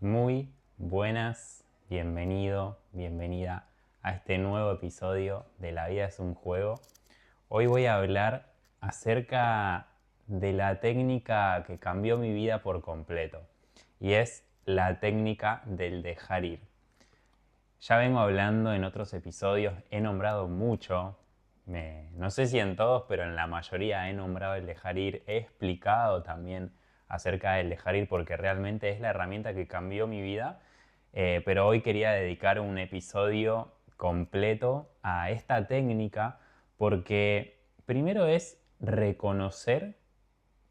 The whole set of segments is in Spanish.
Muy buenas, bienvenido, bienvenida a este nuevo episodio de La vida es un juego. Hoy voy a hablar acerca de la técnica que cambió mi vida por completo y es la técnica del dejar ir. Ya vengo hablando en otros episodios, he nombrado mucho, no sé si en todos, pero en la mayoría he nombrado el dejar ir, he explicado también acerca del dejar ir porque realmente es la herramienta que cambió mi vida, pero hoy quería dedicar un episodio completo a esta técnica porque primero es reconocer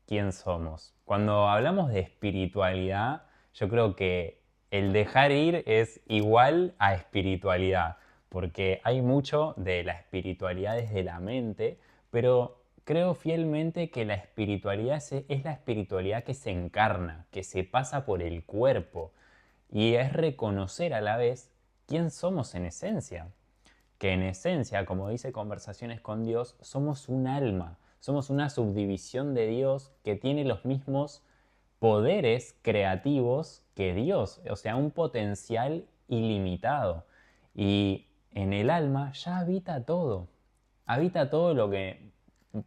quién somos. Cuando hablamos de espiritualidad, yo creo que el dejar ir es igual a espiritualidad, porque hay mucho de la espiritualidad desde la mente, pero creo fielmente que la espiritualidad es la espiritualidad que se encarna, que se pasa por el cuerpo, y es reconocer a la vez quién somos en esencia, que en esencia, como dice Conversaciones con Dios, somos un alma, somos una subdivisión de Dios que tiene los mismos poderes creativos que Dios, o sea, un potencial ilimitado. Y en el alma ya habita todo lo que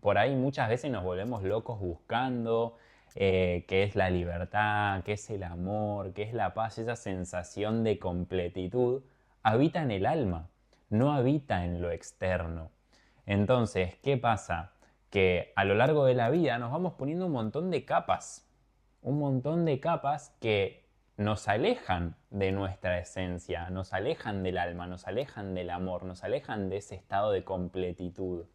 por ahí muchas veces nos volvemos locos buscando, que es la libertad, que es el amor, que es la paz, esa sensación de completitud, habita en el alma, no habita en lo externo. Entonces, ¿qué pasa? Que a lo largo de la vida nos vamos poniendo un montón de capas que nos alejan de nuestra esencia, nos alejan del alma, nos alejan del amor, nos alejan de ese estado de completitud.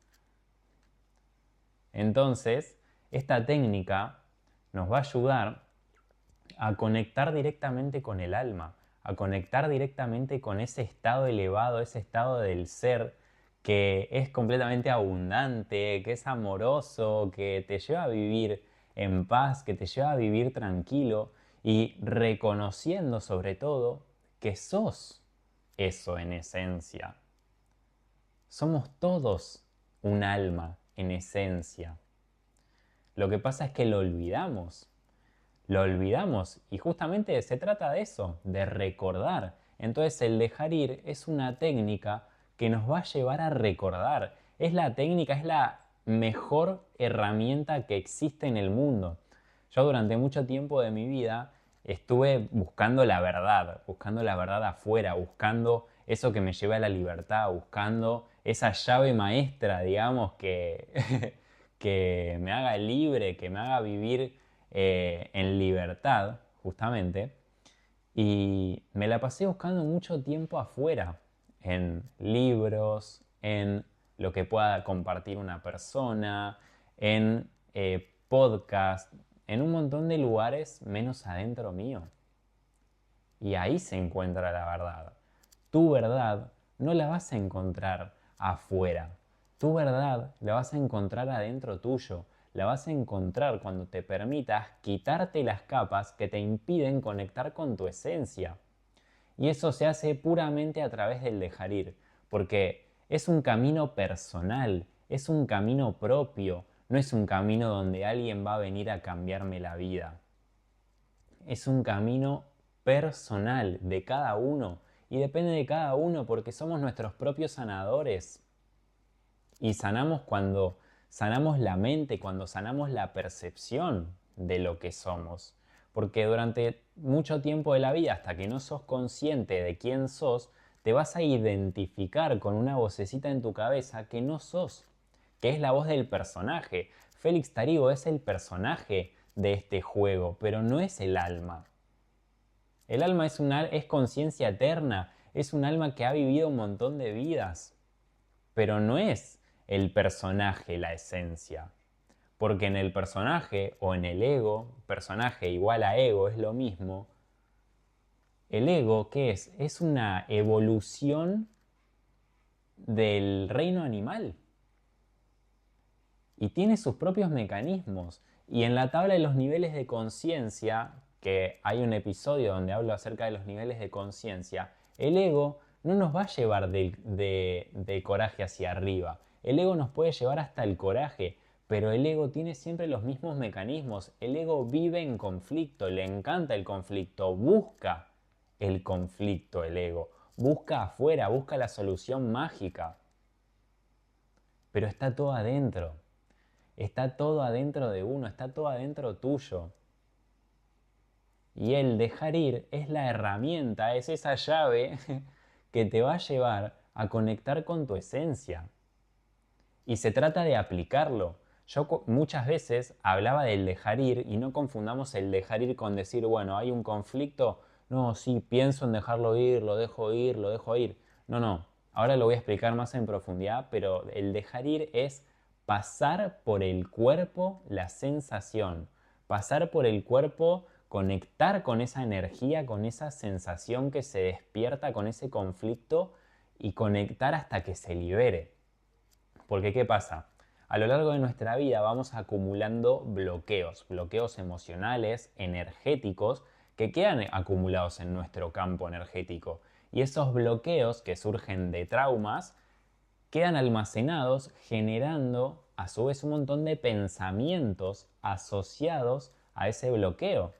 Entonces, esta técnica nos va a ayudar a conectar directamente con el alma, a conectar directamente con ese estado elevado, ese estado del ser que es completamente abundante, que es amoroso, que te lleva a vivir en paz, que te lleva a vivir tranquilo y reconociendo sobre todo que sos eso en esencia. Somos todos un alma en esencia. Lo que pasa es que lo olvidamos. Lo olvidamos y justamente se trata de eso, de recordar. Entonces el dejar ir es una técnica que nos va a llevar a recordar. Es la técnica, es la mejor herramienta que existe en el mundo. Yo durante mucho tiempo de mi vida estuve buscando la verdad afuera, buscando eso que me lleve a la libertad, buscando esa llave maestra, digamos, que, que me haga libre, que me haga vivir en libertad, justamente. Y me la pasé buscando mucho tiempo afuera, en libros, en lo que pueda compartir una persona, en podcast, en un montón de lugares menos adentro mío. Y ahí se encuentra la verdad. Tu verdad no la vas a encontrar afuera. Tu verdad la vas a encontrar adentro tuyo. La vas a encontrar cuando te permitas quitarte las capas que te impiden conectar con tu esencia. Y eso se hace puramente a través del dejar ir, porque es un camino personal, es un camino propio, no es un camino donde alguien va a venir a cambiarme la vida. Es un camino personal de cada uno y depende de cada uno porque somos nuestros propios sanadores. Y sanamos cuando sanamos la mente, cuando sanamos la percepción de lo que somos. Porque durante mucho tiempo de la vida, hasta que no sos consciente de quién sos, te vas a identificar con una vocecita en tu cabeza que no sos, que es la voz del personaje. Félix Tarigo es el personaje de este juego, pero no es el alma. El alma es conciencia eterna, es un alma que ha vivido un montón de vidas, pero no es el personaje la esencia. Porque en el personaje o en el ego, personaje igual a ego es lo mismo, el ego, ¿qué es? Es una evolución del reino animal y tiene sus propios mecanismos. Y en la tabla de los niveles de conciencia, que hay un episodio donde hablo acerca de los niveles de conciencia, el ego no nos va a llevar del coraje hacia arriba. El ego nos puede llevar hasta el coraje, Pero el ego tiene siempre los mismos mecanismos. El ego vive en conflicto, le encanta el conflicto, busca el conflicto, el ego. Busca afuera, busca la solución mágica. Pero está todo adentro. Está todo adentro de uno, está todo adentro tuyo. Y el dejar ir es la herramienta, es esa llave que te va a llevar a conectar con tu esencia. Y se trata de aplicarlo. Yo muchas veces hablaba del dejar ir y no confundamos el dejar ir con decir, bueno, hay un conflicto, no, sí, pienso en dejarlo ir, lo dejo ir, lo dejo ir. No, no, ahora lo voy a explicar más en profundidad, pero el dejar ir es pasar por el cuerpo la sensación, pasar por el cuerpo, conectar con esa energía, con esa sensación que se despierta, con ese conflicto y conectar hasta que se libere. Porque ¿qué pasa? A lo largo de nuestra vida vamos acumulando bloqueos, bloqueos emocionales, energéticos, que quedan acumulados en nuestro campo energético. Y esos bloqueos que surgen de traumas quedan almacenados generando a su vez un montón de pensamientos asociados a ese bloqueo.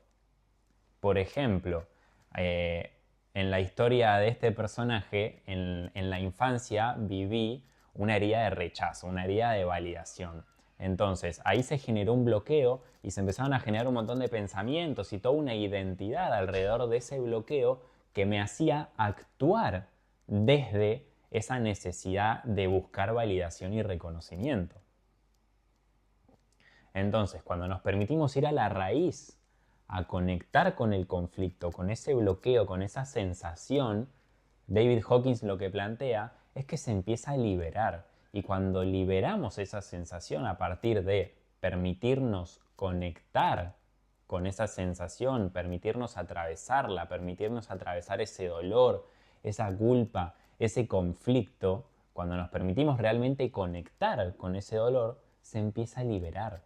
Por ejemplo, en la historia de este personaje, en la infancia viví una herida de rechazo, una herida de validación. Entonces, ahí se generó un bloqueo y se empezaron a generar un montón de pensamientos y toda una identidad alrededor de ese bloqueo que me hacía actuar desde esa necesidad de buscar validación y reconocimiento. Entonces, cuando nos permitimos ir a la raíz, a conectar con el conflicto, con ese bloqueo, con esa sensación, David Hawkins lo que plantea es que se empieza a liberar. Y cuando liberamos esa sensación a partir de permitirnos conectar con esa sensación, permitirnos atravesarla, permitirnos atravesar ese dolor, esa culpa, ese conflicto, cuando nos permitimos realmente conectar con ese dolor, se empieza a liberar.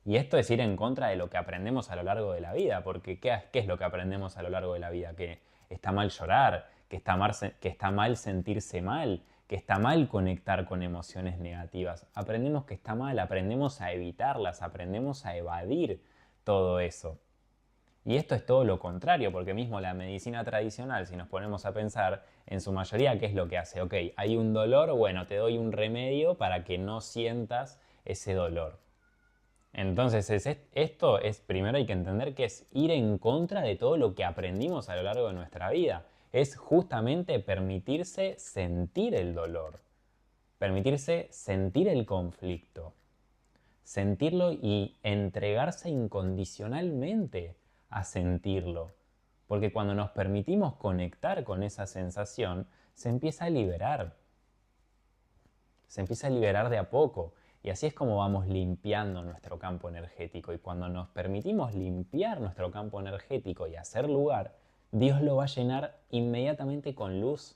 Y esto es ir en contra de lo que aprendemos a lo largo de la vida, porque ¿qué es lo que aprendemos a lo largo de la vida? Que está mal llorar, que está mal sentirse mal, que está mal conectar con emociones negativas. Aprendemos que está mal, aprendemos a evitarlas, aprendemos a evadir todo eso. Y esto es todo lo contrario, porque mismo la medicina tradicional, si nos ponemos a pensar, en su mayoría, ¿qué es lo que hace? Ok, hay un dolor, bueno, te doy un remedio para que no sientas ese dolor. Entonces, esto es, primero hay que entender que es ir en contra de todo lo que aprendimos a lo largo de nuestra vida. Es justamente permitirse sentir el dolor, permitirse sentir el conflicto, sentirlo y entregarse incondicionalmente a sentirlo. Porque cuando nos permitimos conectar con esa sensación, se empieza a liberar. Se empieza a liberar de a poco. Y así es como vamos limpiando nuestro campo energético. Y cuando nos permitimos limpiar nuestro campo energético y hacer lugar, Dios lo va a llenar inmediatamente con luz,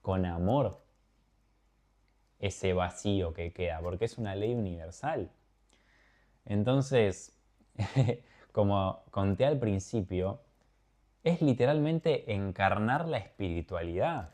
con amor, ese vacío que queda, porque es una ley universal. Entonces, como conté al principio, es literalmente encarnar la espiritualidad.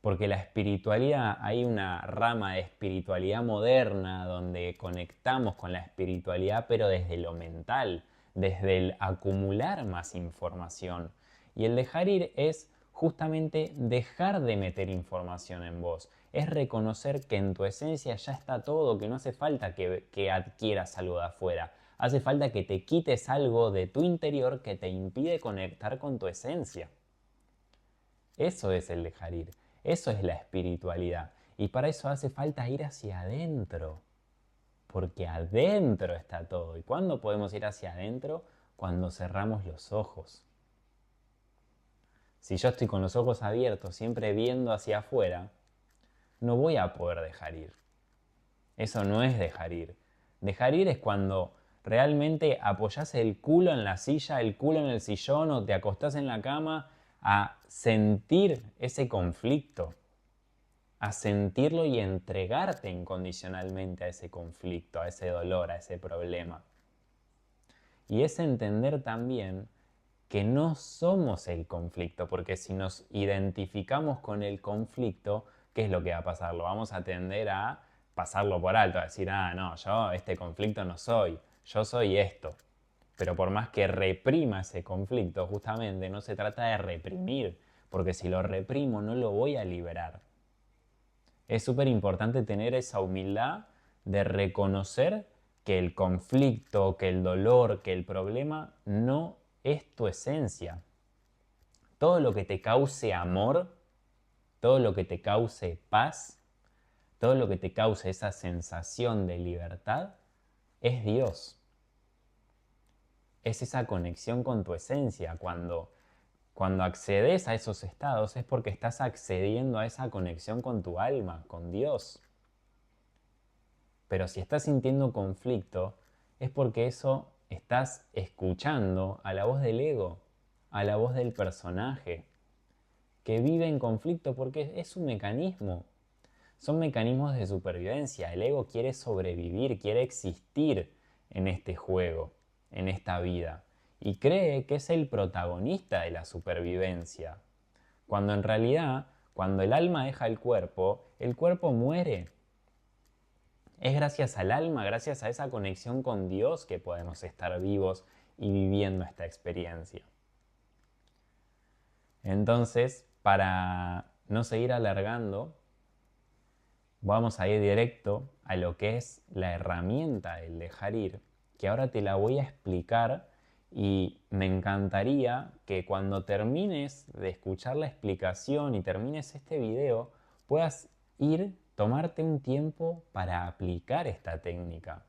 Porque la espiritualidad, hay una rama de espiritualidad moderna donde conectamos con la espiritualidad pero desde lo mental, desde el acumular más información. Y el dejar ir es justamente dejar de meter información en vos. Es reconocer que en tu esencia ya está todo, que no hace falta que adquieras algo de afuera. Hace falta que te quites algo de tu interior que te impide conectar con tu esencia. Eso es el dejar ir. Eso es la espiritualidad. Y para eso hace falta ir hacia adentro. Porque adentro está todo. ¿Y cuándo podemos ir hacia adentro? Cuando cerramos los ojos. Si yo estoy con los ojos abiertos, siempre viendo hacia afuera, no voy a poder dejar ir. Eso no es dejar ir. Dejar ir es cuando realmente apoyás el culo en la silla, el culo en el sillón o te acostás en la cama a sentir ese conflicto, a sentirlo y entregarte incondicionalmente a ese conflicto, a ese dolor, a ese problema. Y es entender también que no somos el conflicto, porque si nos identificamos con el conflicto, ¿qué es lo que va a pasar? Lo vamos a tender a pasarlo por alto, a decir, no, yo este conflicto no soy, yo soy esto. Pero por más que reprima ese conflicto, justamente no se trata de reprimir, porque si lo reprimo no lo voy a liberar. Es súper importante tener esa humildad de reconocer que el conflicto, que el dolor, que el problema no es tu esencia. Todo lo que te cause amor, todo lo que te cause paz, todo lo que te cause esa sensación de libertad, es Dios. Es esa conexión con tu esencia. Cuando accedes a esos estados es porque estás accediendo a esa conexión con tu alma, con Dios. Pero si estás sintiendo conflicto, es porque eso estás escuchando a la voz del ego, a la voz del personaje, que vive en conflicto porque es un mecanismo. Son mecanismos de supervivencia. El ego quiere sobrevivir, quiere existir en este juego, en esta vida. Y cree que es el protagonista de la supervivencia. Cuando en realidad, cuando el alma deja el cuerpo muere. Es gracias al alma, gracias a esa conexión con Dios que podemos estar vivos y viviendo esta experiencia. Entonces, para no seguir alargando, vamos a ir directo a lo que es la herramienta del dejar ir, que ahora te la voy a explicar y me encantaría que cuando termines de escuchar la explicación y termines este video, puedas tomarte un tiempo para aplicar esta técnica.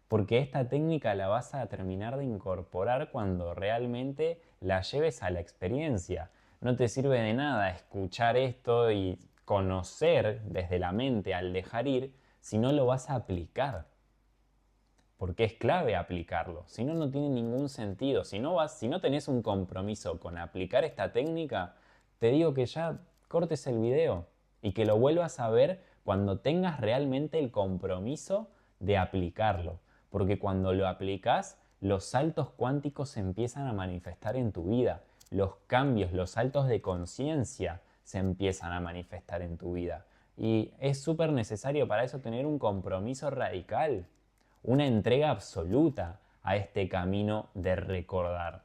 Porque esta técnica la vas a terminar de incorporar cuando realmente la lleves a la experiencia. No te sirve de nada escuchar esto y conocer desde la mente al dejar ir si no lo vas a aplicar. Porque es clave aplicarlo. Si no, no tiene ningún sentido. Si no tenés un compromiso con aplicar esta técnica, te digo que ya cortes el video y que lo vuelvas a ver cuando tengas realmente el compromiso de aplicarlo. Porque cuando lo aplicas, los saltos cuánticos se empiezan a manifestar en tu vida. Los cambios, los saltos de conciencia se empiezan a manifestar en tu vida. Y es súper necesario para eso tener un compromiso radical, una entrega absoluta a este camino de recordar,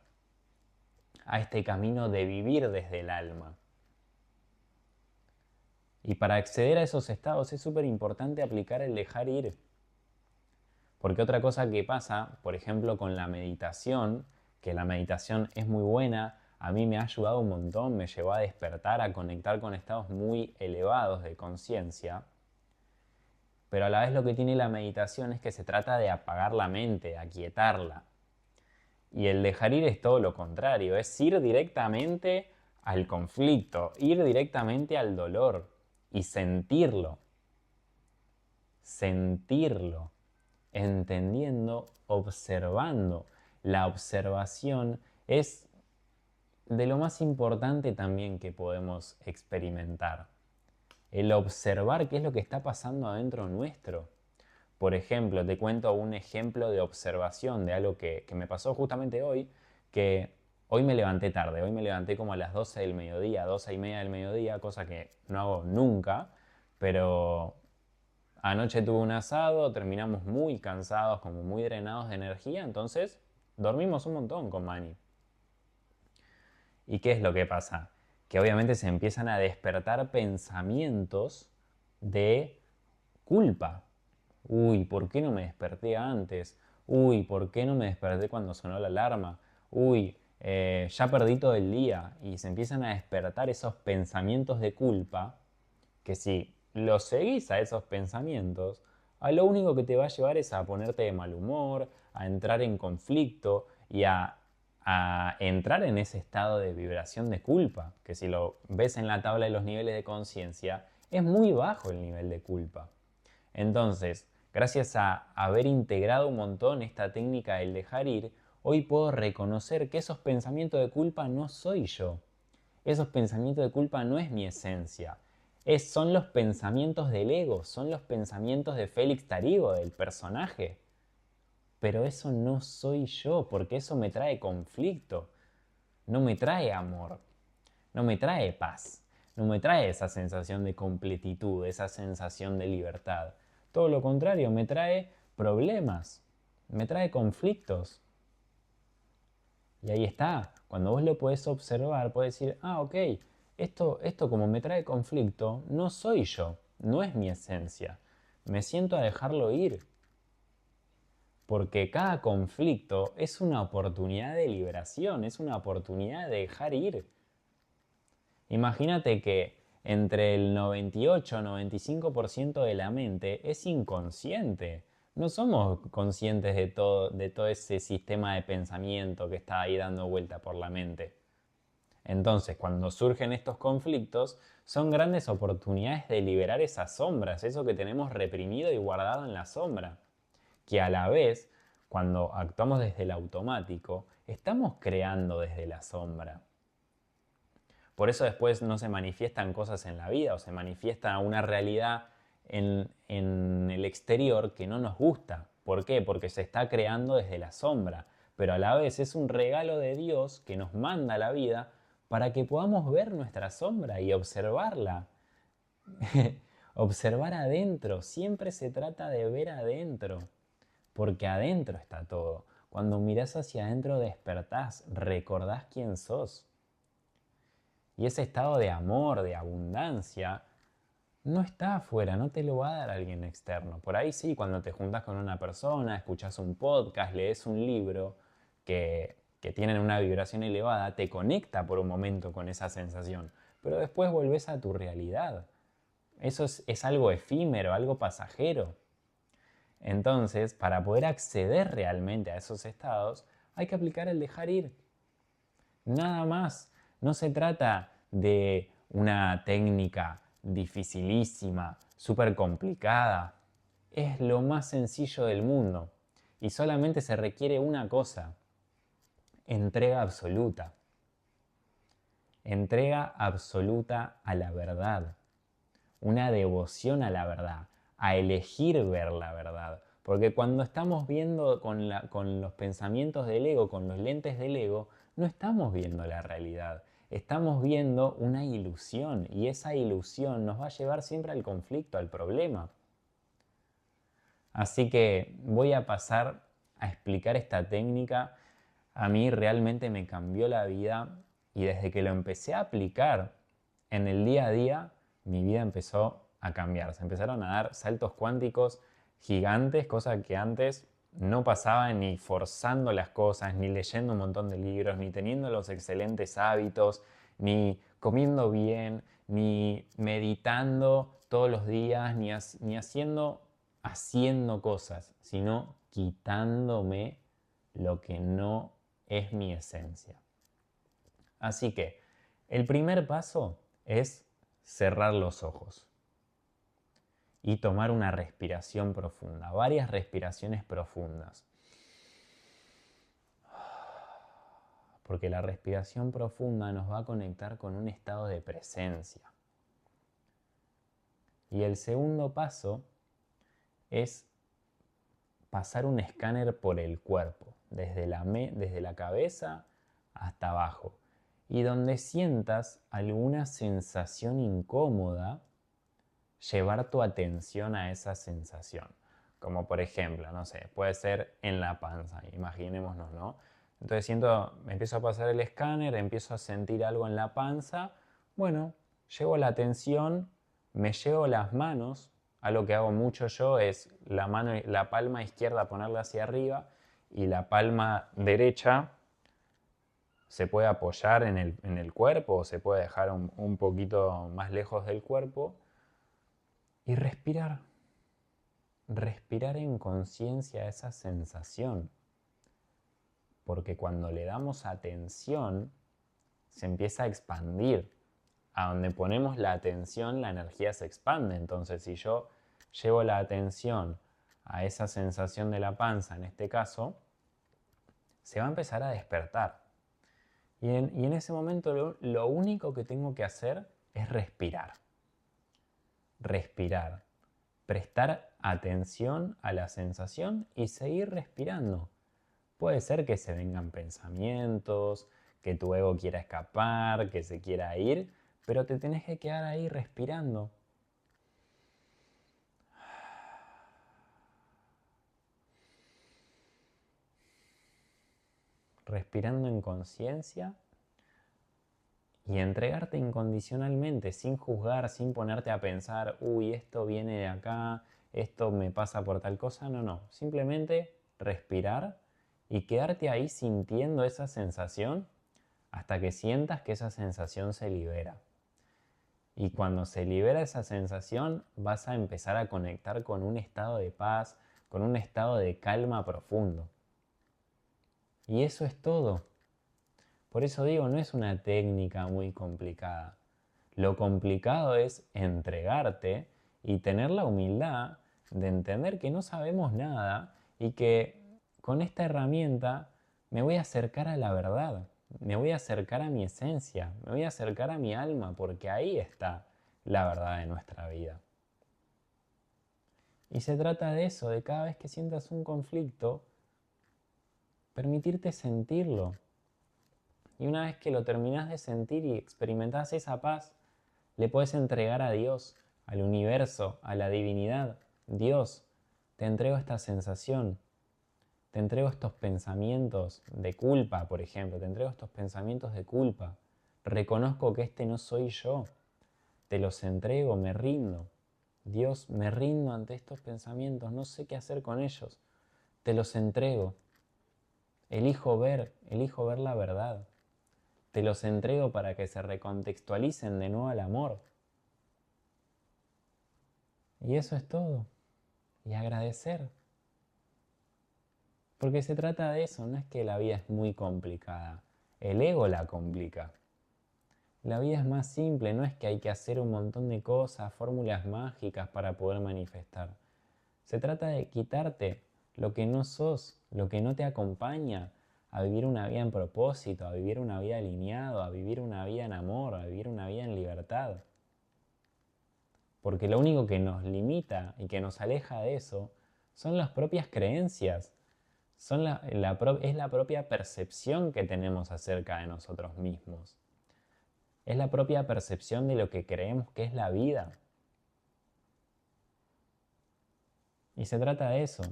a este camino de vivir desde el alma. Y para acceder a esos estados es súper importante aplicar el dejar ir. Porque otra cosa que pasa, por ejemplo, con la meditación, que la meditación es muy buena, a mí me ha ayudado un montón, me llevó a despertar, a conectar con estados muy elevados de conciencia. Pero a la vez lo que tiene la meditación es que se trata de apagar la mente, de aquietarla. Y el dejar ir es todo lo contrario, es ir directamente al conflicto, ir directamente al dolor y sentirlo. Sentirlo, entendiendo, observando. La observación es de lo más importante también que podemos experimentar. El observar qué es lo que está pasando adentro nuestro. Por ejemplo, te cuento un ejemplo de observación de algo que me pasó justamente hoy, que hoy me levanté tarde, hoy me levanté como a las 12 del mediodía, 12:30 del mediodía, cosa que no hago nunca, pero anoche tuve un asado, terminamos muy cansados, como muy drenados de energía, entonces dormimos un montón con Mani. ¿Y qué es lo que pasa? Que obviamente se empiezan a despertar pensamientos de culpa. Uy, ¿por qué no me desperté antes? Uy, ¿por qué no me desperté cuando sonó la alarma? Uy, ya perdí todo el día. Y se empiezan a despertar esos pensamientos de culpa que si los seguís a esos pensamientos, a lo único que te va a llevar es a ponerte de mal humor, a entrar en conflicto y a entrar en ese estado de vibración de culpa, que si lo ves en la tabla de los niveles de conciencia, es muy bajo el nivel de culpa. Entonces, gracias a haber integrado un montón esta técnica del dejar ir, hoy puedo reconocer que esos pensamientos de culpa no soy yo. Esos pensamientos de culpa no es mi esencia. Son los pensamientos del ego, son los pensamientos de Félix Tarigo, del personaje. Pero eso no soy yo, porque eso me trae conflicto, no me trae amor, no me trae paz, no me trae esa sensación de completitud, esa sensación de libertad. Todo lo contrario, me trae problemas, me trae conflictos. Y ahí está, cuando vos lo podés observar, podés decir, ok, esto como me trae conflicto, no soy yo, no es mi esencia. Me siento a dejarlo ir. Porque cada conflicto es una oportunidad de liberación, es una oportunidad de dejar ir. Imagínate que entre el 98 y 95% de la mente es inconsciente. No somos conscientes de todo ese sistema de pensamiento que está ahí dando vuelta por la mente. Entonces, cuando surgen estos conflictos, son grandes oportunidades de liberar esas sombras, eso que tenemos reprimido y guardado en la sombra. Que a la vez, cuando actuamos desde el automático, estamos creando desde la sombra. Por eso después no se manifiestan cosas en la vida o se manifiesta una realidad en el exterior que no nos gusta. ¿Por qué? Porque se está creando desde la sombra. Pero a la vez es un regalo de Dios que nos manda a la vida para que podamos ver nuestra sombra y observarla. Observar adentro. Siempre se trata de ver adentro. Porque adentro está todo. Cuando mirás hacia adentro despertás, recordás quién sos. Y ese estado de amor, de abundancia, no está afuera, no te lo va a dar alguien externo. Por ahí sí, cuando te juntas con una persona, escuchas un podcast, lees un libro que tienen una vibración elevada, te conecta por un momento con esa sensación. Pero después volvés a tu realidad. Eso es algo efímero, algo pasajero. Entonces, para poder acceder realmente a esos estados, hay que aplicar el dejar ir. Nada más. No se trata de una técnica dificilísima, súper complicada. Es lo más sencillo del mundo. Y solamente se requiere una cosa. Entrega absoluta. Entrega absoluta a la verdad. Una devoción a la verdad. A elegir ver la verdad. Porque cuando estamos viendo con los pensamientos del ego, con los lentes del ego, no estamos viendo la realidad. Estamos viendo una ilusión y esa ilusión nos va a llevar siempre al conflicto, al problema. Así que voy a pasar a explicar esta técnica. A mí realmente me cambió la vida y desde que lo empecé a aplicar en el día a día, mi vida empezó a cambiar. Se empezaron a dar saltos cuánticos gigantes, cosa que antes no pasaba ni forzando las cosas, ni leyendo un montón de libros, ni teniendo los excelentes hábitos, ni comiendo bien, ni meditando todos los días, ni haciendo cosas, sino quitándome lo que no es mi esencia. Así que el primer paso es cerrar los ojos y tomar una respiración profunda, varias respiraciones profundas. Porque la respiración profunda nos va a conectar con un estado de presencia. Y el segundo paso es pasar un escáner por el cuerpo, desde la cabeza hasta abajo. Y donde sientas alguna sensación incómoda, llevar tu atención a esa sensación. Como por ejemplo, no sé, puede ser en la panza, imaginémonos, ¿no? Entonces empiezo a pasar el escáner, empiezo a sentir algo en la panza. Bueno, llevo la atención, me llevo las manos. Algo que hago mucho yo es la palma izquierda ponerla hacia arriba y la palma derecha se puede apoyar en el cuerpo o se puede dejar un poquito más lejos del cuerpo y respirar. Respirar en conciencia esa sensación. Porque cuando le damos atención, se empieza a expandir. A donde ponemos la atención, la energía se expande. Entonces, si yo llevo la atención a esa sensación de la panza, en este caso, se va a empezar a despertar. Y en ese momento lo único que tengo que hacer es respirar. Respirar. Prestar atención a la sensación y seguir respirando. Puede ser que se vengan pensamientos, que tu ego quiera escapar, que se quiera ir, pero te tenés que quedar ahí respirando. respirando en conciencia y entregarte incondicionalmente, sin juzgar, sin ponerte a pensar, uy, esto viene de acá, esto me pasa por tal cosa. No. Simplemente respirar y quedarte ahí sintiendo esa sensación hasta que sientas que esa sensación se libera. Y cuando se libera esa sensación, vas a empezar a conectar con un estado de paz, con un estado de calma profundo. Y eso es todo. Por eso digo, no es una técnica muy complicada. Lo complicado es entregarte y tener la humildad de entender que no sabemos nada y que con esta herramienta me voy a acercar a la verdad, me voy a acercar a mi esencia, me voy a acercar a mi alma, porque ahí está la verdad de nuestra vida. Y se trata de eso, de cada vez que sientas un conflicto, permitirte sentirlo. Y una vez que lo terminás de sentir y experimentás esa paz, le puedes entregar a Dios, al universo, a la divinidad. Dios, te entrego esta sensación, te entrego estos pensamientos de culpa, por ejemplo, te entrego estos pensamientos de culpa. Reconozco que este no soy yo, te los entrego, me rindo. Dios, me rindo ante estos pensamientos, no sé qué hacer con ellos, te los entrego. Elijo ver la verdad. Te los entrego para que se recontextualicen de nuevo al amor. Y eso es todo. Y agradecer. Porque se trata de eso, no es que la vida es muy complicada. El ego la complica. La vida es más simple, no es que hay que hacer un montón de cosas, fórmulas mágicas para poder manifestar. Se trata de quitarte lo que no sos, lo que no te acompaña a vivir una vida en propósito, a vivir una vida alineado, a vivir una vida en amor, a vivir una vida en libertad. Porque lo único que nos limita y que nos aleja de eso son las propias creencias, es la propia percepción que tenemos acerca de nosotros mismos. Es la propia percepción de lo que creemos que es la vida. Y se trata de eso.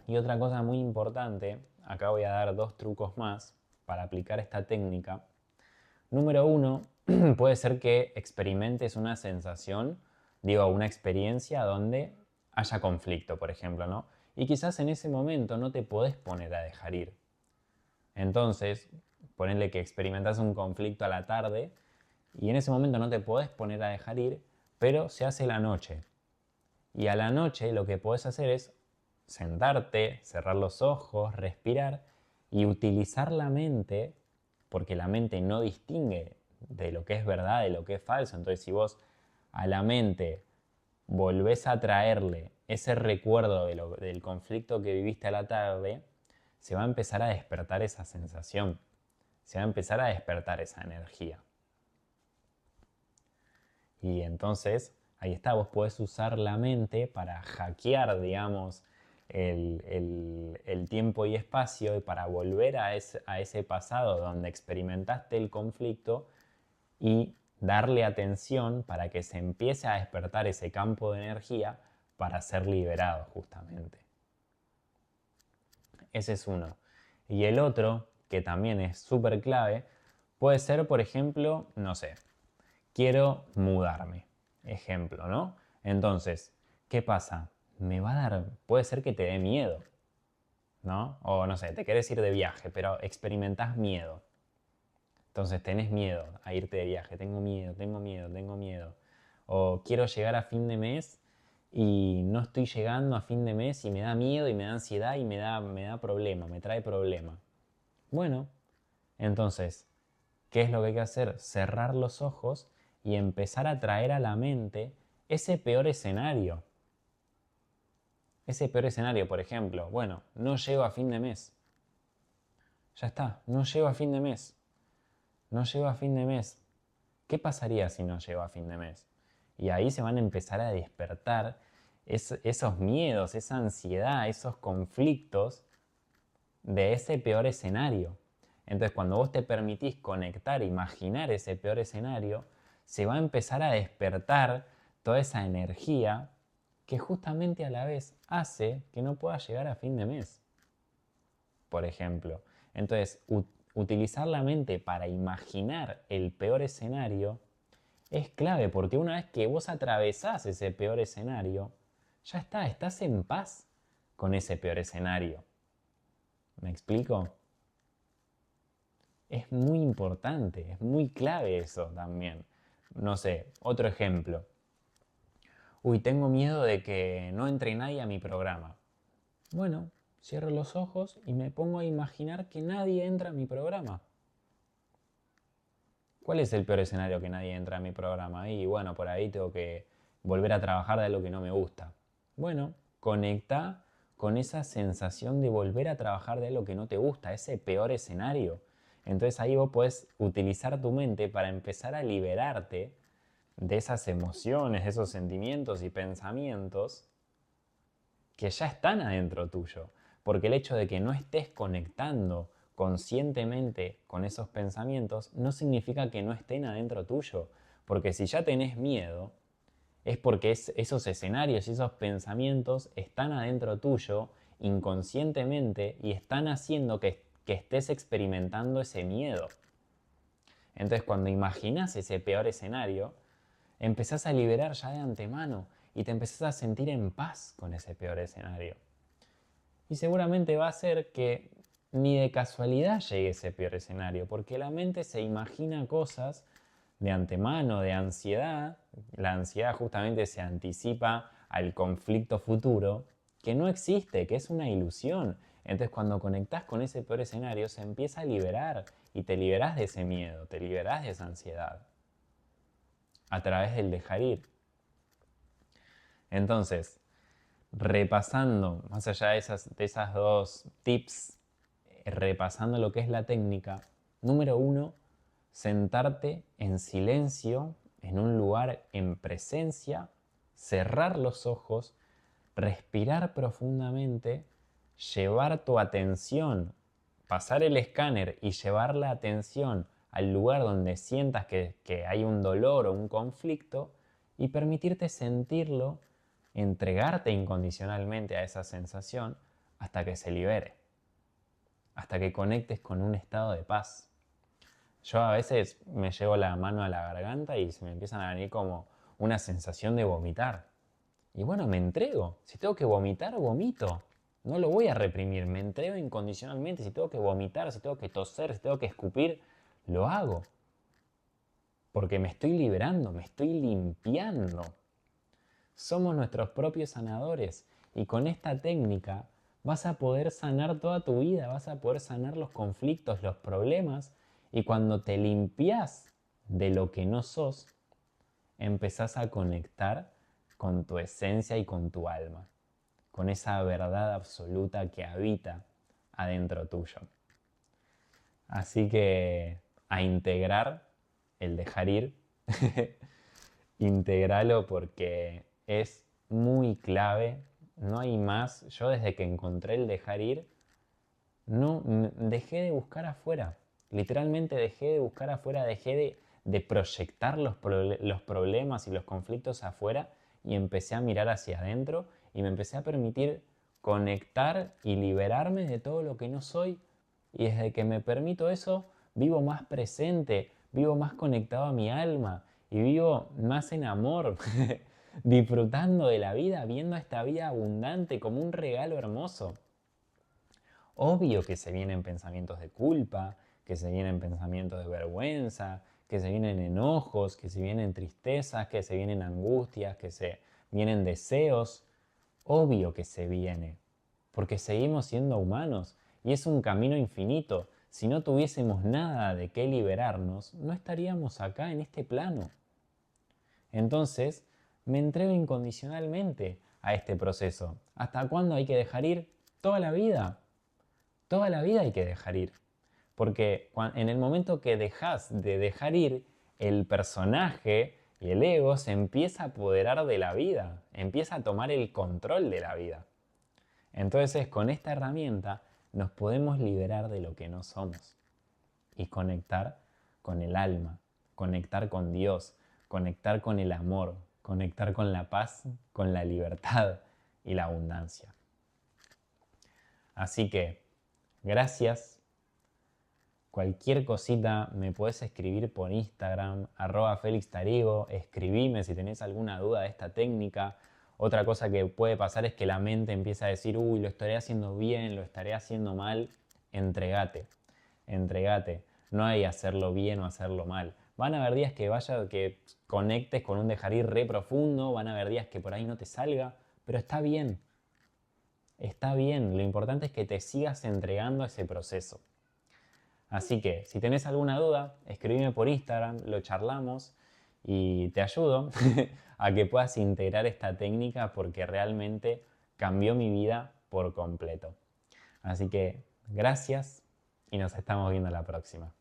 Y otra cosa muy importante, acá voy a dar 2 trucos más para aplicar esta técnica. Número 1, puede ser que experimentes una sensación, una experiencia donde haya conflicto, por ejemplo, ¿no? Y quizás en ese momento no te podés poner a dejar ir. Entonces, ponele que experimentas un conflicto a la tarde y en ese momento no te podés poner a dejar ir, pero se hace la noche. Y a la noche lo que podés hacer es sentarte, cerrar los ojos, respirar y utilizar la mente, porque la mente no distingue de lo que es verdad, de lo que es falso. Entonces, si vos a la mente volvés a traerle ese recuerdo del conflicto que viviste a la tarde, se va a empezar a despertar esa sensación, se va a empezar a despertar esa energía. Y entonces, ahí está, vos podés usar la mente para hackear, digamos, el tiempo y espacio y para volver a ese pasado donde experimentaste el conflicto y darle atención para que se empiece a despertar ese campo de energía para ser liberado justamente. Ese es uno. Y el otro, que también es súper clave, puede ser, por ejemplo, no sé, quiero mudarme. Ejemplo, ¿no? Entonces, ¿qué pasa? Puede ser que te dé miedo, ¿no? O no sé, te querés ir de viaje, pero experimentás miedo. Entonces tenés miedo a irte de viaje, tengo miedo. O quiero llegar a fin de mes y no estoy llegando a fin de mes y me da miedo y me da ansiedad y me da problema, me trae problema. Bueno, entonces, ¿qué es lo que hay que hacer? Cerrar los ojos y empezar a traer a la mente ese peor escenario. Ese peor escenario, por ejemplo, bueno, no llego a fin de mes. Ya está, no llego a fin de mes. No llego a fin de mes. ¿Qué pasaría si no llego a fin de mes? Y ahí se van a empezar a despertar esos miedos, esa ansiedad, esos conflictos de ese peor escenario. Entonces, cuando vos te permitís conectar, imaginar ese peor escenario, se va a empezar a despertar toda esa energía que justamente a la vez hace que no puedas llegar a fin de mes, por ejemplo. Entonces, utilizar la mente para imaginar el peor escenario es clave, porque una vez que vos atravesás ese peor escenario, ya está, estás en paz con ese peor escenario. ¿Me explico? Es muy importante, es muy clave eso también. No sé, otro ejemplo. Uy, tengo miedo de que no entre nadie a mi programa. Bueno, cierro los ojos y me pongo a imaginar que nadie entra a mi programa. ¿Cuál es el peor escenario que nadie entra a mi programa? Y bueno, por ahí tengo que volver a trabajar de lo que no me gusta. Bueno, conecta con esa sensación de volver a trabajar de lo que no te gusta, ese peor escenario. Entonces ahí vos podés utilizar tu mente para empezar a liberarte de esas emociones, de esos sentimientos y pensamientos que ya están adentro tuyo. Porque el hecho de que no estés conectando conscientemente con esos pensamientos no significa que no estén adentro tuyo. Porque si ya tenés miedo, es porque esos escenarios y esos pensamientos están adentro tuyo inconscientemente y están haciendo que estés experimentando ese miedo. Entonces cuando imaginas ese peor escenario, empezás a liberar ya de antemano y te empezás a sentir en paz con ese peor escenario. Y seguramente va a ser que ni de casualidad llegue ese peor escenario, porque la mente se imagina cosas de antemano, de ansiedad. La ansiedad justamente se anticipa al conflicto futuro, que no existe, que es una ilusión. Entonces cuando conectás con ese peor escenario se empieza a liberar y te liberás de ese miedo, te liberás de esa ansiedad a través del dejar ir. Entonces, repasando, más allá de esas dos tips, repasando lo que es la técnica, número 1, sentarte en silencio, en un lugar en presencia, cerrar los ojos, respirar profundamente, llevar tu atención, pasar el escáner y llevar la atención al lugar donde sientas que hay un dolor o un conflicto y permitirte sentirlo, entregarte incondicionalmente a esa sensación hasta que se libere, hasta que conectes con un estado de paz. Yo a veces me llevo la mano a la garganta y se me empiezan a venir como una sensación de vomitar. Y bueno, me entrego. Si tengo que vomitar, vomito. No lo voy a reprimir, me entrego incondicionalmente. Si tengo que vomitar, si tengo que toser, si tengo que escupir, lo hago. Porque me estoy liberando, me estoy limpiando. Somos nuestros propios sanadores y con esta técnica vas a poder sanar toda tu vida, vas a poder sanar los conflictos, los problemas y cuando te limpias de lo que no sos, empezás a conectar con tu esencia y con tu alma, con esa verdad absoluta que habita adentro tuyo. Así que a integrar el dejar ir, integralo porque es muy clave, no hay más. Yo desde que encontré el dejar ir, no dejé de buscar afuera. Literalmente dejé de buscar afuera, de proyectar los problemas y los conflictos afuera y empecé a mirar hacia adentro y me empecé a permitir conectar y liberarme de todo lo que no soy. Y desde que me permito eso, vivo más presente, vivo más conectado a mi alma y vivo más en amor, disfrutando de la vida, viendo esta vida abundante como un regalo hermoso. Obvio que se vienen pensamientos de culpa, que se vienen pensamientos de vergüenza, que se vienen enojos, que se vienen tristezas, que se vienen angustias, que se vienen deseos. Obvio que se viene, porque seguimos siendo humanos y es un camino infinito. Si no tuviésemos nada de qué liberarnos, no estaríamos acá en este plano. Entonces, me entrego incondicionalmente a este proceso. ¿Hasta cuándo hay que dejar ir? Toda la vida. Toda la vida hay que dejar ir. Porque en el momento que dejas de dejar ir, el personaje y el ego se empieza a apoderar de la vida, empieza a tomar el control de la vida. Entonces, con esta herramienta nos podemos liberar de lo que no somos y conectar con el alma, conectar con Dios, conectar con el amor, conectar con la paz, con la libertad y la abundancia. Así que, gracias Cualquier cosita me puedes escribir por Instagram, @FélixTariego, escribime si tenés alguna duda de esta técnica. Otra cosa que puede pasar es que la mente empieza a decir, uy, lo estaré haciendo bien, lo estaré haciendo mal. Entregate, entregate. No hay hacerlo bien o hacerlo mal. Van a haber días que conectes con un dejar ir re profundo, van a haber días que por ahí no te salga, pero está bien. Está bien, lo importante es que te sigas entregando a ese proceso. Así que si tenés alguna duda, escribime por Instagram, lo charlamos y te ayudo a que puedas integrar esta técnica porque realmente cambió mi vida por completo. Así que gracias y nos estamos viendo la próxima.